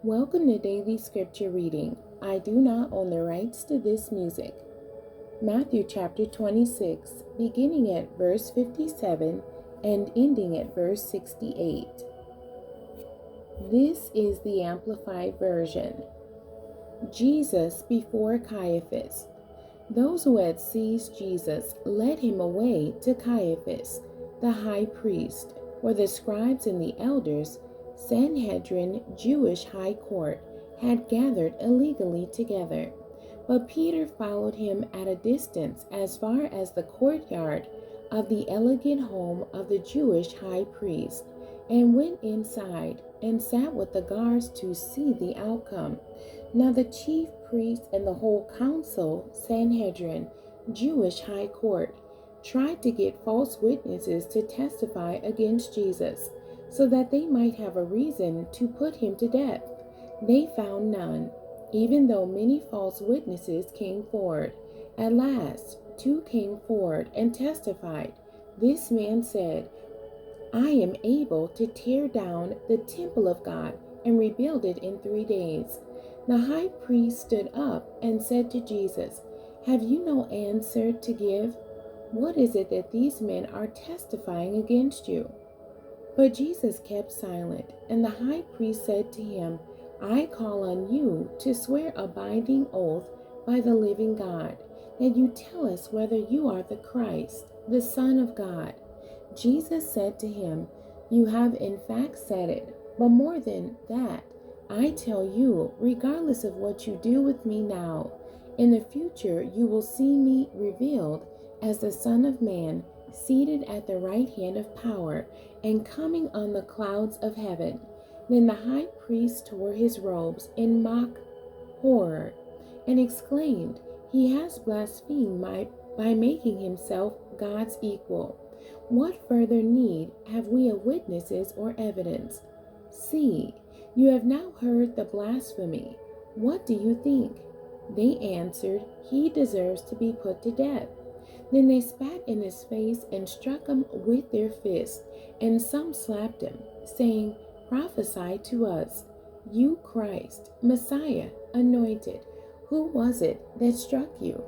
Welcome to Daily Scripture Reading. I do not own the rights to this music. Matthew chapter 26, beginning at verse 57 and ending at verse 68. This is the Amplified Version. Jesus before Caiaphas. Those who had seized Jesus led him away to Caiaphas, the high priest, where the scribes and the elders, Sanhedrin, Jewish high court, had gathered illegally together. But Peter followed him at a distance as far as the courtyard of the elegant home of the Jewish high priest, and went inside and sat with the guards to see the outcome. Now the chief priests and the whole council, Sanhedrin, Jewish high court, tried to get false witnesses to testify against Jesus, so that they might have a reason to put him to death. They found none, even though many false witnesses came forward. At last, two came forward and testified. This man said, "I am able to tear down the temple of God and rebuild it in 3 days." The high priest stood up and said to Jesus, "Have you no answer to give? What is it that these men are testifying against you?" But Jesus kept silent, and the high priest said to him, "I call on you to swear a binding oath by the living God, that you tell us whether you are the Christ, the Son of God." Jesus said to him, "You have in fact said it, but more than that, I tell you, regardless of what you do with me now, in the future you will see me revealed as the Son of Man, seated at the right hand of power and coming on the clouds of heaven." Then the high priest tore his robes in mock horror and exclaimed, "He has blasphemed by making himself God's equal. What further need have we of witnesses or evidence? See, you have now heard the blasphemy. What do you think?" They answered, "He deserves to be put to death." Then they spat in his face and struck him with their fists, and some slapped him, saying, "Prophesy to us, you Christ, Messiah, anointed. Who was it that struck you?"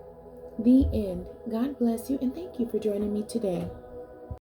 The end. God bless you, and thank you for joining me today.